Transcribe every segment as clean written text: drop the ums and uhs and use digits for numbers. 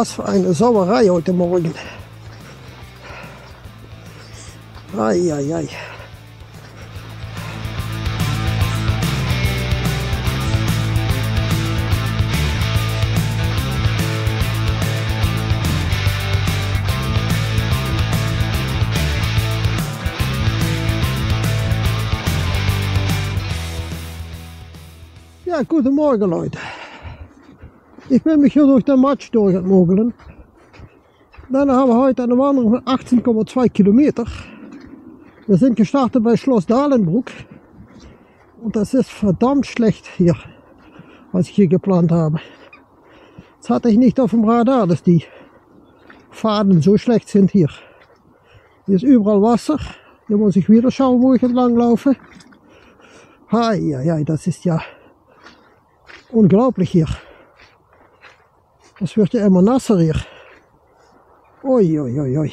Was für eine Sauerei heute Morgen. Ei. Ja, guten Morgen Leute. Ich bin mich hier durch den Matsch durchmogeln. Dann haben wir heute eine Wanderung von 18,2 Kilometer. Wir sind gestartet bei Schloss Dahlenbruck. Und das ist verdammt schlecht hier, was ich hier geplant habe. Das hatte ich nicht auf dem Radar, dass die Pfaden so schlecht sind hier. Hier ist überall Wasser. Hier muss ich wieder schauen, wo ich entlang laufe. Ei, das ist ja unglaublich hier. Es wird ja immer nasser hier. Ui.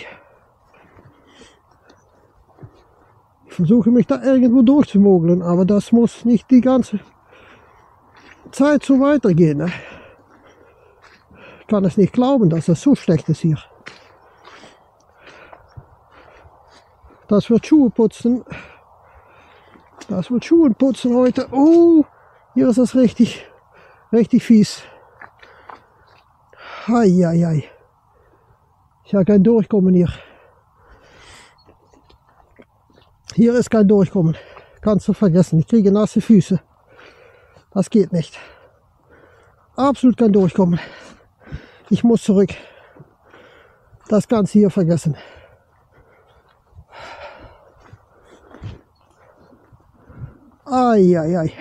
Ich versuche mich da irgendwo durchzumogeln, aber das muss nicht die ganze Zeit so weitergehen. Ne? Ich kann es nicht glauben, dass das so schlecht ist hier. Das wird Schuhe putzen. Das wird Schuhe putzen heute. Oh, hier ist das richtig fies. Ei. Ich habe kein Durchkommen hier. Hier ist kein Durchkommen. Kannst du vergessen. Ich kriege nasse Füße. Das geht nicht. Absolut kein Durchkommen. Ich muss zurück. Das Ganze hier vergessen. Ei.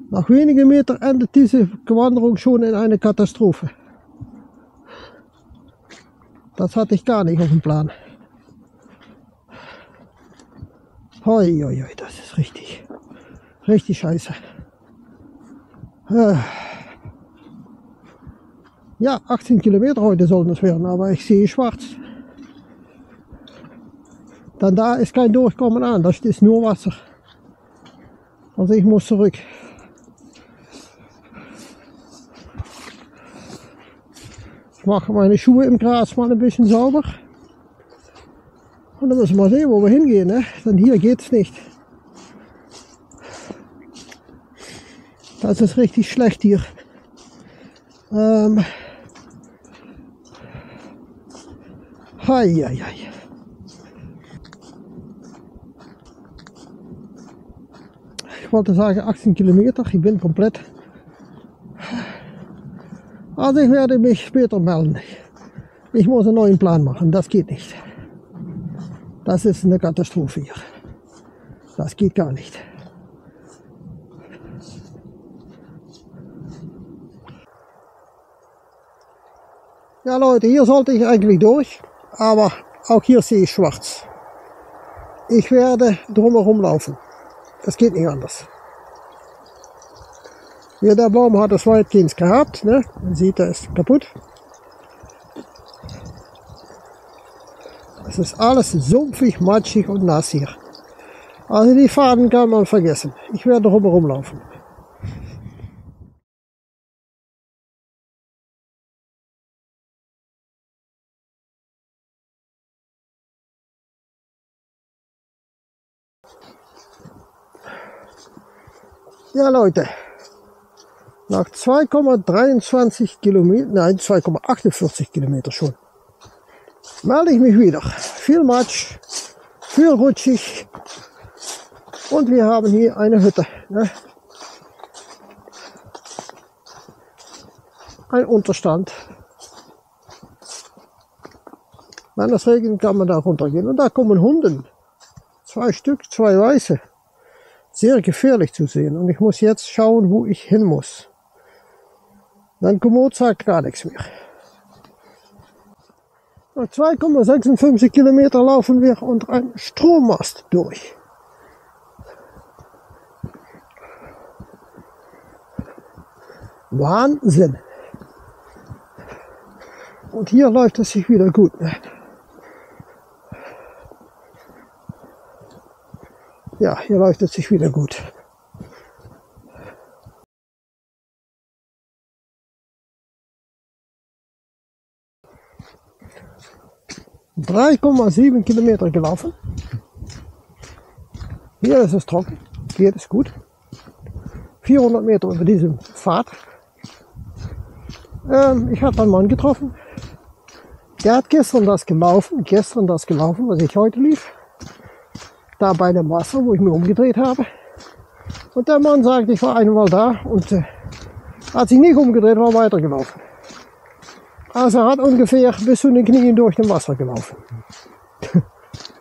Nach wenigen Metern endet diese Wanderung schon in eine Katastrophe. Das hatte ich gar nicht auf dem Plan. Ui, das ist richtig scheiße. Ja, 18 Kilometer heute sollen es werden, aber ich sehe schwarz. Dann da ist kein Durchkommen an, das ist nur Wasser. Also ich muss zurück. Ich mache meine Schuhe im Gras mal ein bisschen sauber. Und dann müssen wir mal sehen, wo wir hingehen. Ne? Denn hier geht es nicht. Das ist richtig schlecht hier. Ei. Ich wollte sagen 18 Kilometer. Ich bin komplett. Also ich werde mich später melden. Ich muss einen neuen Plan machen, das geht nicht. Das ist eine Katastrophe hier. Das geht gar nicht. Ja Leute, hier sollte ich eigentlich durch, aber auch hier sehe ich schwarz. Ich werde drumherum laufen. Das geht nicht anders. Hier der Baum hat es weitgehend gehabt, ne? Man sieht, er ist kaputt. Es ist alles sumpfig, matschig und nass hier. Also die Pfaden kann man vergessen. Ich werde drumherum laufen. Ja Leute. Nach 2,23 Kilometer, nein 2,48 Kilometer schon, melde ich mich wieder. Viel Matsch, viel rutschig und wir haben hier eine Hütte. Ne? Ein Unterstand. Wenn es regnet, kann man da runtergehen. Und da kommen Hunde. 2 Stück, 2 weiße. Sehr gefährlich zu sehen. Und ich muss jetzt schauen, wo ich hin muss. Dann Komoot sagt gar nichts mehr. Nach 2,56 Kilometer laufen wir unter einen Strommast durch. Wahnsinn! Und hier läuft es sich wieder gut. Ja, hier läuft es sich wieder gut. 3,7 Kilometer gelaufen. Hier ist es trocken, geht es gut. 400 Meter über diesem Pfad. Ich habe einen Mann getroffen. Der hat gestern das gelaufen, was ich heute lief. Da bei dem Wasser, wo ich mich umgedreht habe. Und der Mann sagt, ich war einmal da und hat sich nicht umgedreht, war weitergelaufen. Also er hat ungefähr bis zu den Knien durch dem Wasser gelaufen.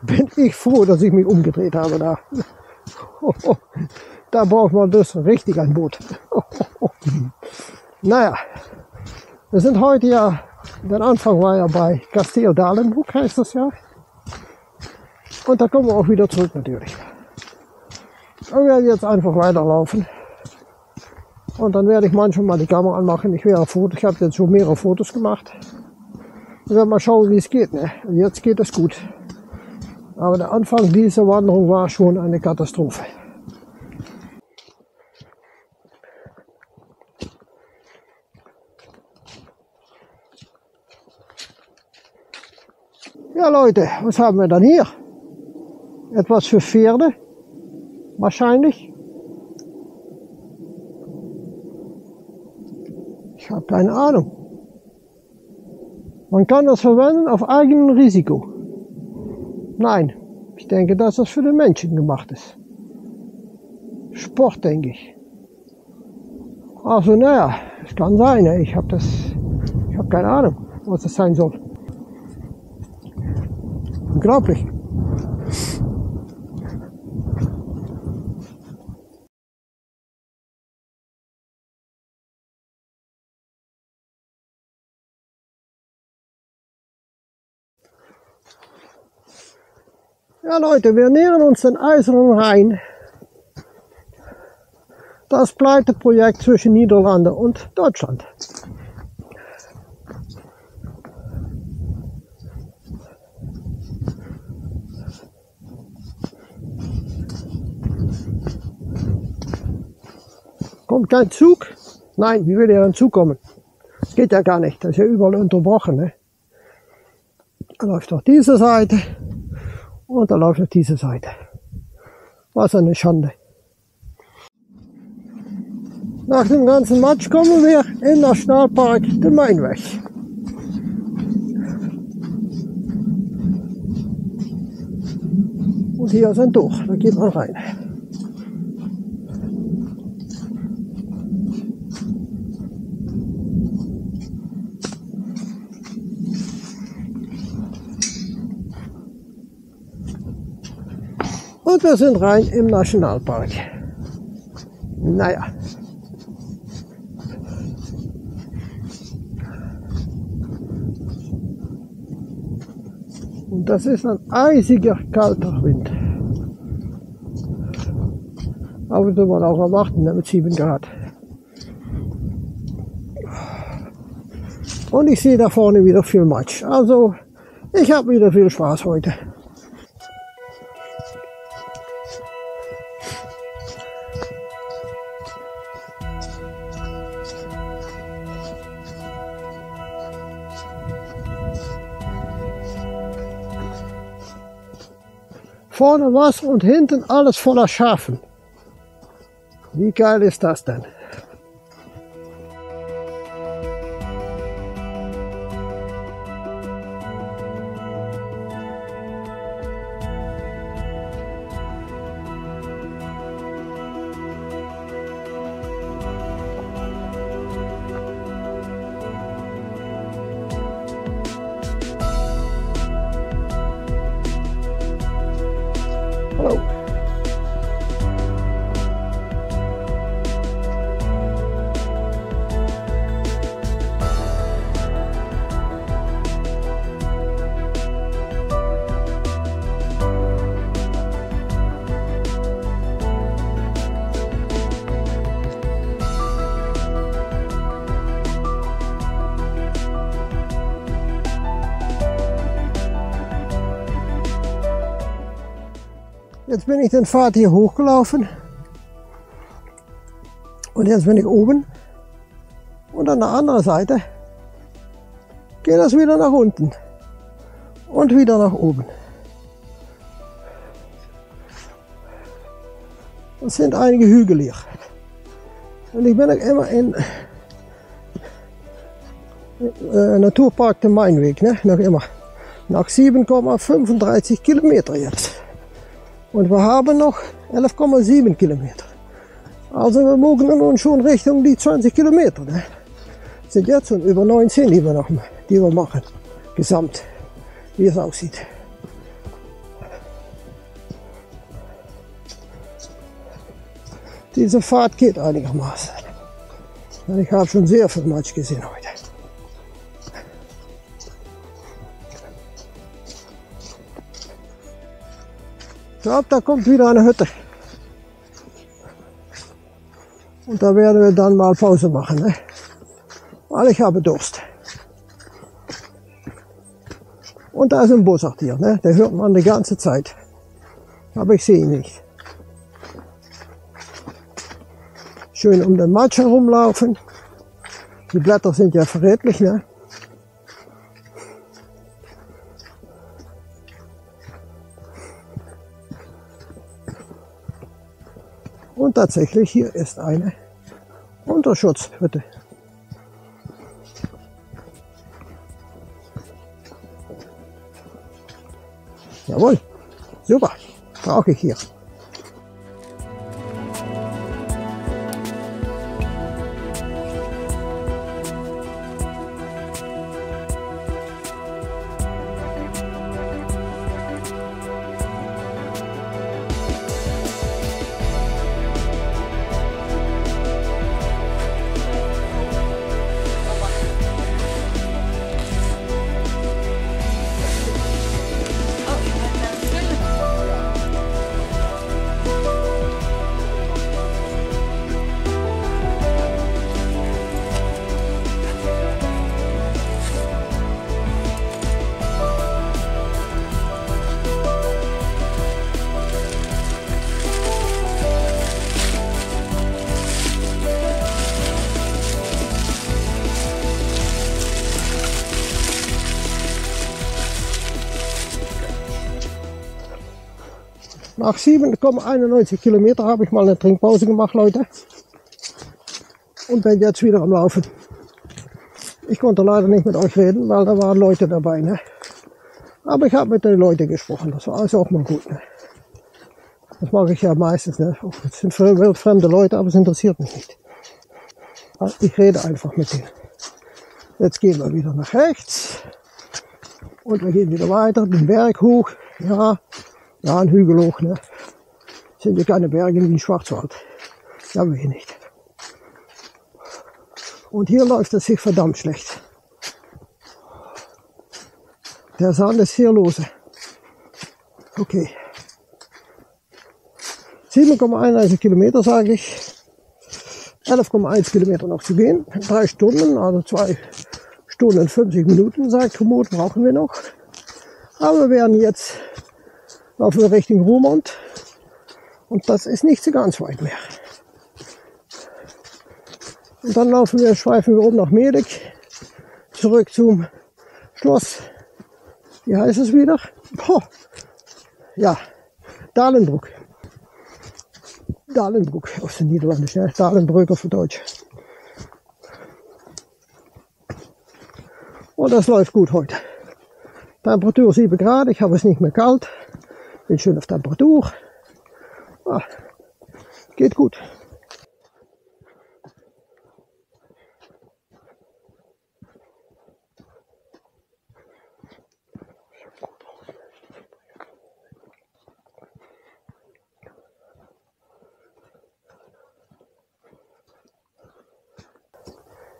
Bin ich froh, dass ich mich umgedreht habe da. Da braucht man das richtig ein Boot. Naja, wir sind heute ja, der Anfang war ja bei Kasteel-Dalenhoek, heißt das ja. Und da kommen wir auch wieder zurück natürlich. Wir werden jetzt einfach weiterlaufen. Und dann werde ich manchmal mal die Kamera anmachen. Ich habe jetzt schon mehrere Fotos gemacht. Wir werden mal schauen, wie es geht. Ne? Und jetzt geht es gut. Aber der Anfang dieser Wanderung war schon eine Katastrophe. Ja Leute, was haben wir dann hier? Etwas für Pferde. Wahrscheinlich. Ich habe keine Ahnung. Man kann das verwenden auf eigenem Risiko. Nein, ich denke, dass das für den Menschen gemacht ist. Sport, denke ich. Also naja, es kann sein. Ich habe keine Ahnung, was das sein soll. Unglaublich. Ja Leute, wir nähern uns den Eisernen Rhein. Das Pleiteprojekt zwischen Niederlande und Deutschland. Kommt kein Zug? Nein, wie will ja ein Zug kommen? Das geht ja gar nicht, das ist ja überall unterbrochen. Ne? Da läuft auf diese Seite. Und da läuft auf diese Seite. Was eine Schande. Nach dem ganzen Matsch kommen wir im Nationalpark den Mainweg. Und hier ist ein Tor, da geht man rein. Und wir sind rein im Nationalpark. Naja. Und das ist ein eisiger, kalter Wind. Aber das soll man auch erwarten, mit 7 Grad. Und ich sehe da vorne wieder viel Matsch. Also, ich habe wieder viel Spaß heute. Vorne Wasser und hinten alles voller Schafen. Wie geil ist das denn? Hallo. Jetzt bin ich den Pfad hier hochgelaufen und jetzt bin ich oben und an der anderen Seite geht das wieder nach unten. und wieder nach oben. Das sind einige Hügel hier. Und ich bin auch immer in Naturpark de Mainweg, ne? Noch immer. Nach 7,35 Kilometer jetzt. Und wir haben noch 11,7 Kilometer. Also wir mogeln uns schon Richtung die 20 Kilometer. Ne? Sind jetzt schon über 19, die wir machen. Gesamt, wie es aussieht. Diese Fahrt geht einigermaßen. Ich habe schon sehr viel Matsch gesehen heute. Ich glaube, da kommt wieder eine Hütte. Und da werden wir dann mal Pause machen, ne? Weil ich habe Durst. Und da ist ein Bussard-Tier, ne? Der hört man die ganze Zeit. Aber ich sehe ihn nicht. Schön um den Matsch herumlaufen. Die Blätter sind ja verrätlich, ne? Und tatsächlich, hier ist eine Unterschutzhütte. Jawohl, super, brauche ich hier. Nach 7,91 Kilometer habe ich mal eine Trinkpause gemacht, Leute. Und bin jetzt wieder am Laufen. Ich konnte leider nicht mit euch reden, weil da waren Leute dabei. Ne? Aber ich habe mit den Leuten gesprochen. Das war also auch mal gut. Ne? Das mache ich ja meistens. Ne? Es sind wildfremde Leute, aber es interessiert mich nicht. Ich rede einfach mit denen. Jetzt gehen wir wieder nach rechts. Und wir gehen wieder weiter, den Berg hoch. Ja, ein Hügel hoch, ne? Sind ja keine Berge wie in Schwarzwald. Ja, wir nicht. Und hier läuft es sich verdammt schlecht. Der Sand ist hier lose. Okay. 7,31 Kilometer, sage ich. 11,1 Kilometer noch zu gehen. 3 Stunden, also 2 Stunden und 50 Minuten, sagt Komoot, brauchen wir noch. Aber wir werden jetzt laufen wir Richtung Roermond und das ist nicht so ganz weit mehr. Und dann schweifen wir oben nach Medik, zurück zum Schloss, wie heißt es wieder? Ja, Dalenbroek. Dalenbroek, auf den Niederländisch, ne? Dalenbroek auf Deutsch. Und das läuft gut heute. Temperatur 7 Grad, ich habe es nicht mehr kalt. Bin schön auf Temperatur. Geht gut.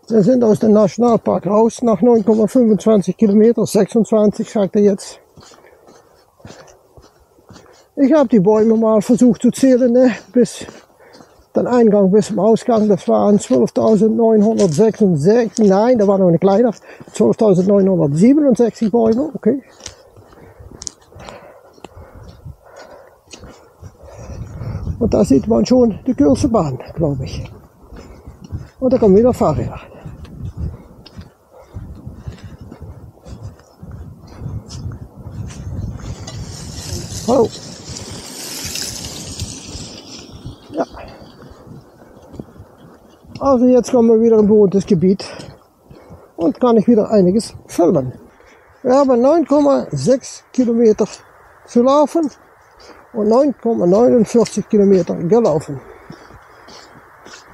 Wir sind aus dem Nationalpark raus nach 9,25 Kilometer, 26 sagt er jetzt. Ich habe die Bäume mal versucht zu zählen, ne? Bis den Eingang bis zum Ausgang. Das waren 12.966, nein, da war noch eine kleiner, 12.967 Bäume, okay. Und da sieht man schon die Kürze Bahn, glaube ich. Und da kommen wieder Fahrräder. Oh. Ja. Also jetzt kommen wir wieder in bewohntes Gebiet und kann ich wieder einiges filmen. Wir haben 9,6 Kilometer zu laufen und 9,49 Kilometer gelaufen.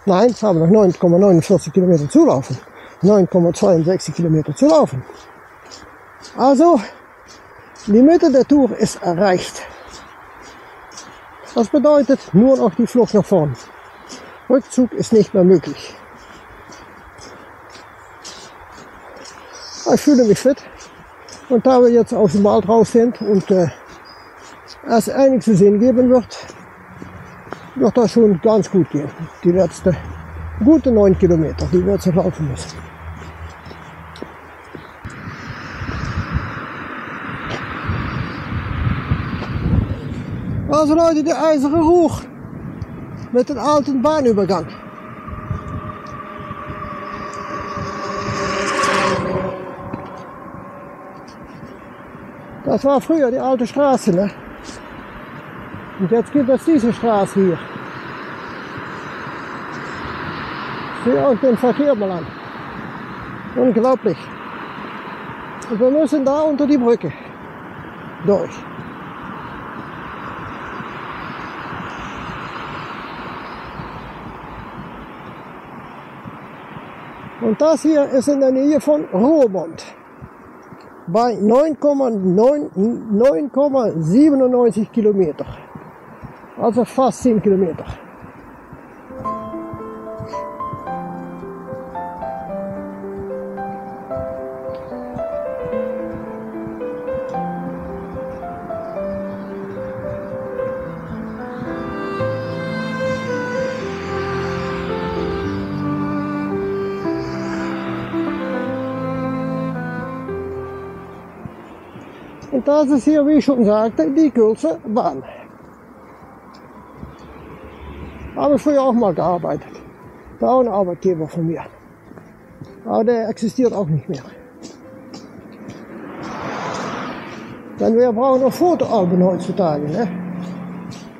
Nein, haben noch 9,49 Kilometer zu laufen. 9,62 Kilometer zu laufen. Also, die Mitte der Tour ist erreicht. Das bedeutet nur noch die Flucht nach vorn. Rückzug ist nicht mehr möglich. Ich fühle mich fit. Und da wir jetzt aus dem Wald raus sind und es einiges zu sehen geben wird das schon ganz gut gehen. Die letzte gute 9 Kilometer, die wir jetzt noch laufen müssen. Also Leute, die IJzeren Ruhr mit dem alten Bahnübergang. Das war früher die alte Straße, ne? Und jetzt gibt es diese Straße hier. Sieh euch den Verkehr mal an. Unglaublich. Und wir müssen da unter die Brücke durch. Und das hier ist in der Nähe von Roermond. Bei 9,97 Kilometer. Also fast 10 Kilometer. Und das ist hier, wie ich schon sagte, die Gülzer Bahn. Habe ich früher auch mal gearbeitet. Da auch ein Arbeitgeber von mir. Aber der existiert auch nicht mehr. Denn wir brauchen noch Fotoalben heutzutage. Ne?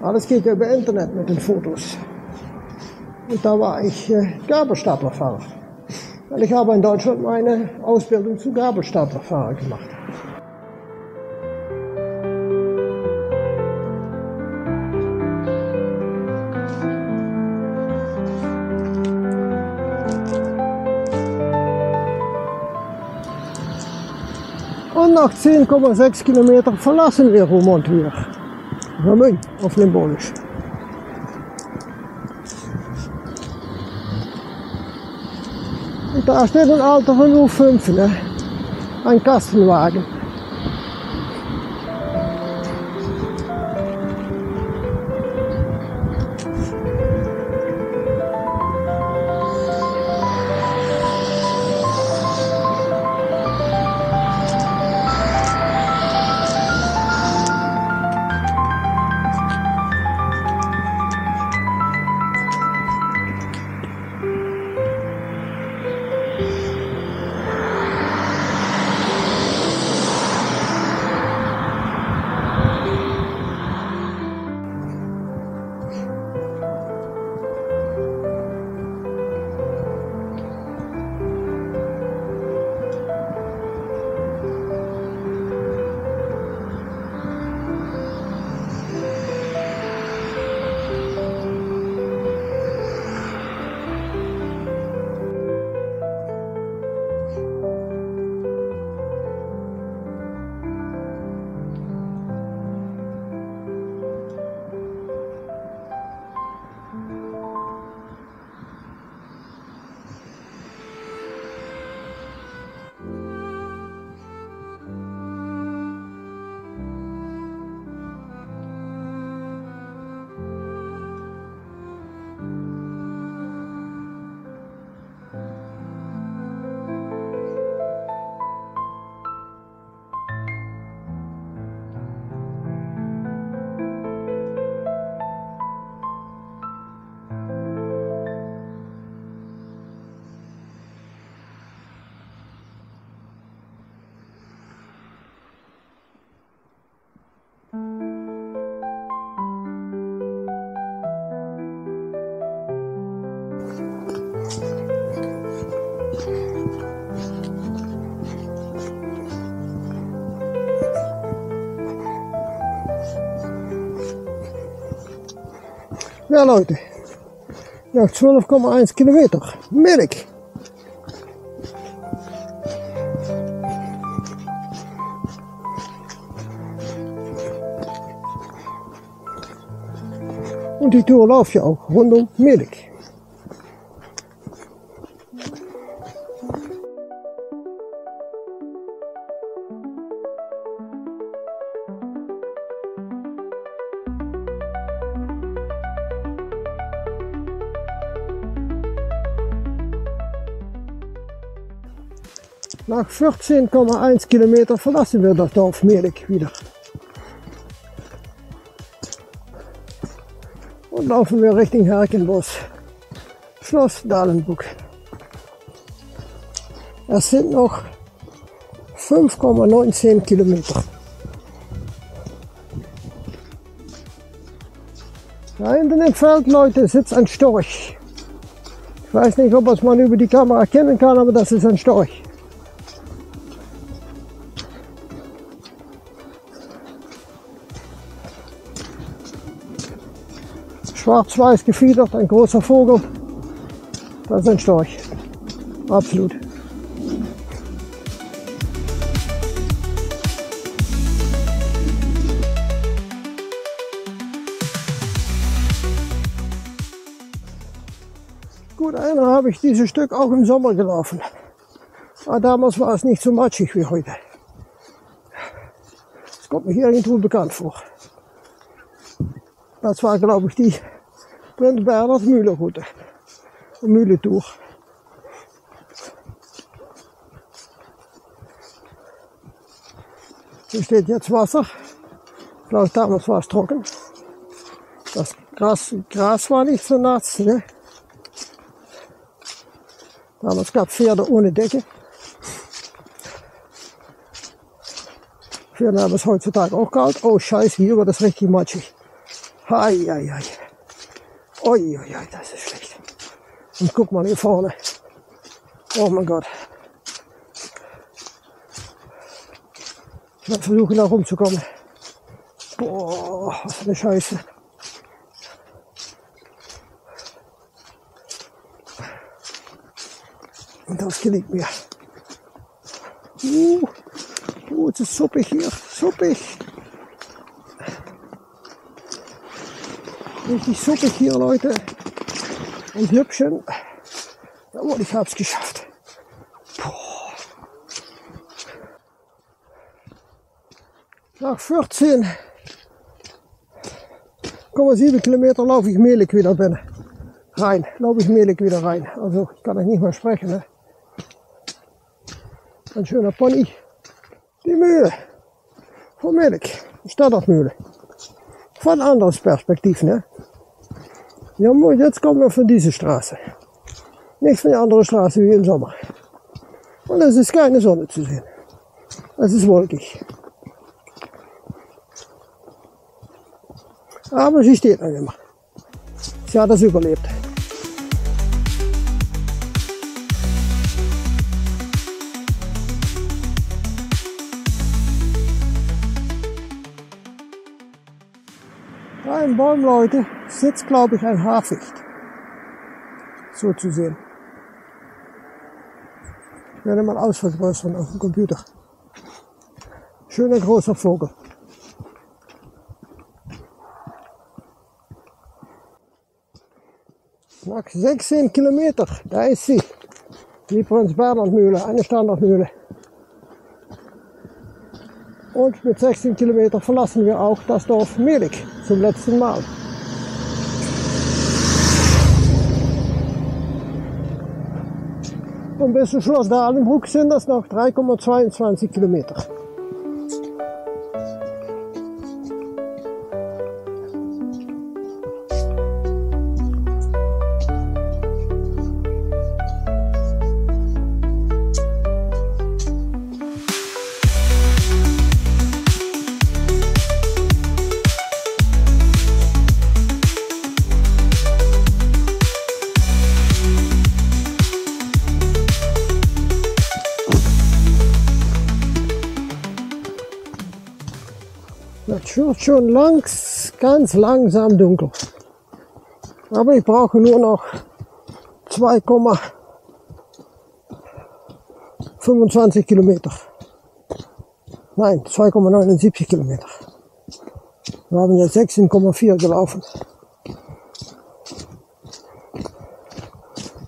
Alles geht ja über Internet mit den Fotos. Und da war ich Gabelstaplerfahrer. Weil ich habe in Deutschland meine Ausbildung zum Gabelstaplerfahrer gemacht. Und nach 10,6 Kilometern verlassen wir Roermond wieder. Ramün auf Limburgisch. Und da steht ein alter Renault 5, ne? Ein Kastenwagen. Ja Leute, noch 12,1 Kilometer. Melk. Und die Tour läuft ja auch rund um Melk. Nach 14,1 Kilometer verlassen wir das Dorf Melk wieder. Und laufen wir Richtung Herkenbos, Schloss Dahlenburg. Es sind noch 5,19 Kilometer. Da hinten im Feld, Leute, sitzt ein Storch. Ich weiß nicht, ob man über die Kamera erkennen kann, aber das ist ein Storch. Schwarz-weiß gefiedert, ein großer Vogel. Das ist ein Storch. Absolut. Gut, einmal habe ich dieses Stück auch im Sommer gelaufen. Aber damals war es nicht so matschig wie heute. Das kommt mir hier irgendwo bekannt vor. Das war, glaube ich, die Prinz Bernhard Mühlenroute. Mühlentour. Hier steht jetzt Wasser. Ich glaube, damals war es trocken. Das Gras war nicht so nass. Ne? Damals gab es Pferde ohne Decke. Pferde haben es heutzutage auch kalt. Oh Scheiße, hier war das richtig matschig. Hei, hei, hei. Oi, oi, oi, das ist schlecht. Und guck mal hier vorne. Oh mein Gott. Ich werde versuchen, da rumzukommen. Boah, was für eine Scheiße. Und das gelingt mir. Es ist suppig hier, suppig. Richtig suppig hier, Leute. Und Hübchen. Jawohl, ich hab's geschafft. Boah. Nach 14,7 Kilometer laufe ich Melk wieder rein. Laufe ich Melk wieder rein. Also ich kann euch nicht mehr sprechen. Ne? Ein schöner Pony. Die Mühle von Melk. Die Standardmühle. Von ein anderes Perspektiv, ne? Ja, jetzt kommen wir von dieser Straße. Nicht von der anderen Straße wie im Sommer. Und es ist keine Sonne zu sehen. Es ist wolkig. Aber sie steht noch immer. Sie hat das überlebt. Da im Baum, Leute, sitzt, glaube ich, ein Haarficht. So zu sehen. Ich werde mal ausvergrößern auf dem Computer. Schöner großer Vogel. Nach 16 Kilometer, da ist sie. Die Prinz Bernhard Mühle, eine Standardmühle. Und mit 16 Kilometern verlassen wir auch das Dorf Melk zum letzten Mal. Und bis zum Schloss Dahlenburg sind das noch 3,22 Kilometer. Es wird schon ganz langsam dunkel. Aber ich brauche nur noch 2,25 Kilometer. Nein, 2,79 Kilometer. Wir haben jetzt 16,4 gelaufen.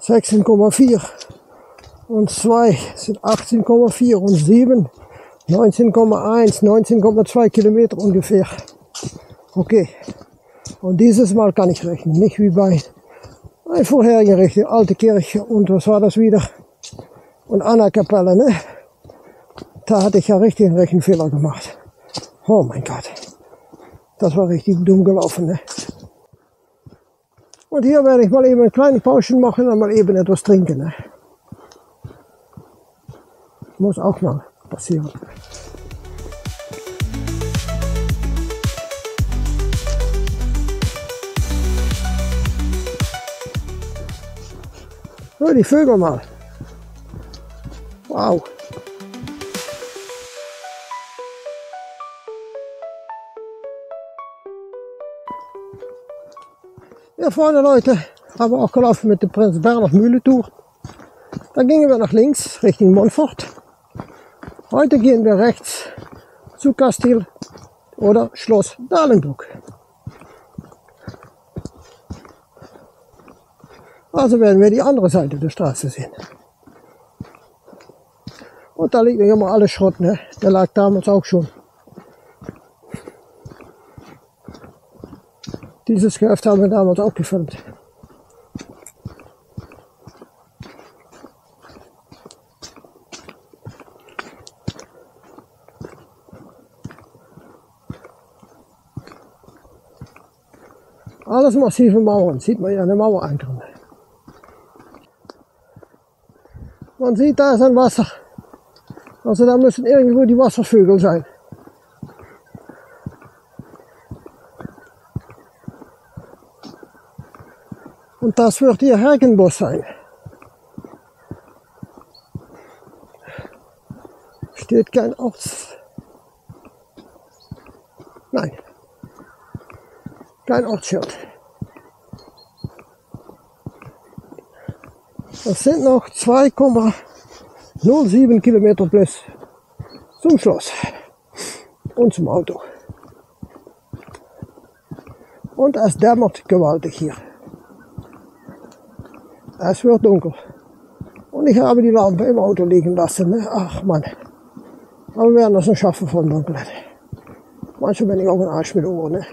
16,4 und 2 sind 18,4 und 7, 19,1, 19,2 Kilometer ungefähr. Okay. Und dieses Mal kann ich rechnen, nicht wie bei einer vorherigen Rechnung, Alte Kirche und was war das wieder? Und Anna-Kapelle, ne? Da hatte ich ja richtig einen Rechenfehler gemacht. Oh mein Gott. Das war richtig dumm gelaufen, ne? Und hier werde ich mal eben eine kleine Pause machen und mal eben etwas trinken, ne? Muss auch mal passieren. So, die Vögel mal. Wow. Hier vorne, Leute, haben wir auch gelaufen mit dem Prinz Bernhard Mühle Tour. Da gingen wir nach links, Richtung Montfort. Heute gehen wir rechts zu Kastil oder Schloss Dahlenburg. Also werden wir die andere Seite der Straße sehen. Und da liegt immer alles Schrott, ne? Der lag damals auch schon. Dieses Gehöft haben wir damals auch gefilmt. Alles massive Mauern, sieht man ja eine Mauer einkommen. Man sieht, da ist ein Wasser. Also da müssen irgendwo die Wasservögel sein. Und das wird hier Hergenbosch sein. Steht kein Nein. Kein Ortsschild. Das sind noch 2,07 Kilometer plus zum Schloss und zum Auto. Und es dämmert gewaltig hier. Es wird dunkel. Und ich habe die Lampe im Auto liegen lassen. Ne? Ach Mann. Aber wir werden das noch schaffen von Dunkelheit. Manchmal bin ich auch ein Arsch mit Ohren. Ne?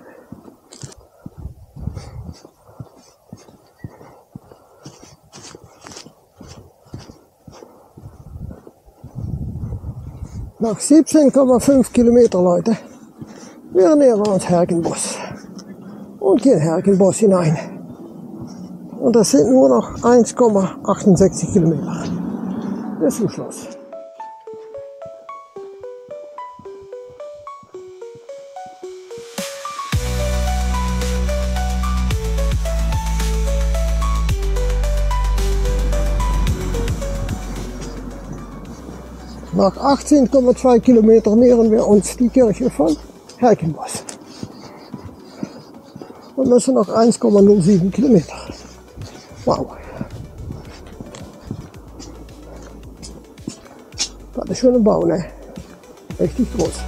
Nach 17,5 Kilometer, Leute, wir nähern uns Hergenbosch und gehen Hergenbosch hinein. Und das sind nur noch 1,68 Kilometer bis zum Schloss. Nach 18,2 Kilometer nähern wir uns die Kirche von Hergenbosch und müssen noch 1,07 Kilometer. Wow. Das ist schon ein Bau, ne? Richtig groß.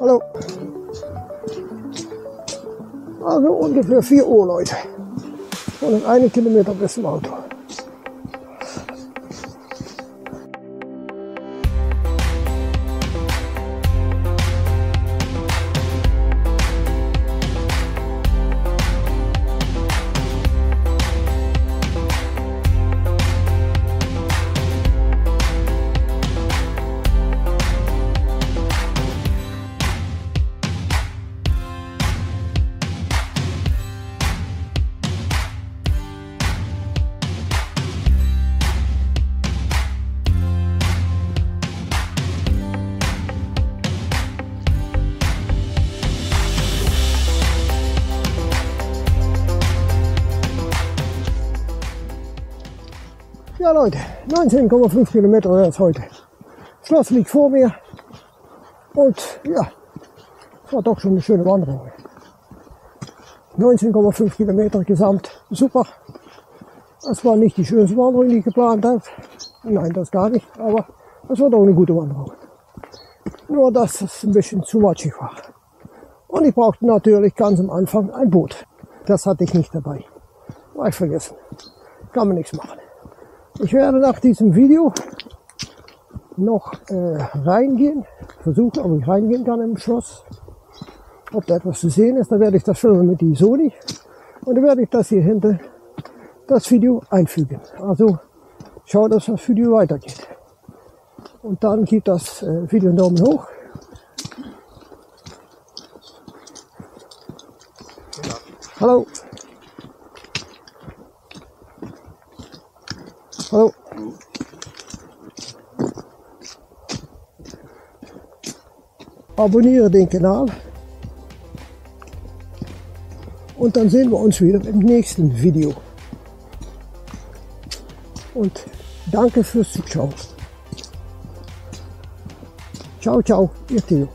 Hallo. Also ungefähr 4 Uhr, Leute. Und noch 1 Kilometer bis zum Auto. Ja Leute, 19,5 Kilometer wäre es heute. Das Schloss liegt vor mir und ja, es war doch schon eine schöne Wanderung. 19,5 Kilometer gesamt, super. Das war nicht die schönste Wanderung, die ich geplant habe. Nein, das gar nicht, aber das war doch eine gute Wanderung. Nur, dass es ein bisschen zu matschig war. Und ich brauchte natürlich ganz am Anfang ein Boot. Das hatte ich nicht dabei. War ich vergessen. Kann man nichts machen. Ich werde nach diesem Video noch reingehen, versuchen, ob ich reingehen kann im Schloss. Ob da etwas zu sehen ist, dann werde ich das filmen mit die Sony. Und dann werde ich das hier hinten, das Video einfügen. Also schau, dass das Video weitergeht. Und dann gibt das Video einen Daumen hoch. Hallo. Hallo. Abonniere den Kanal. Und dann sehen wir uns wieder im nächsten Video. Und danke fürs Zuschauen. Ciao, ciao, ihr Theo.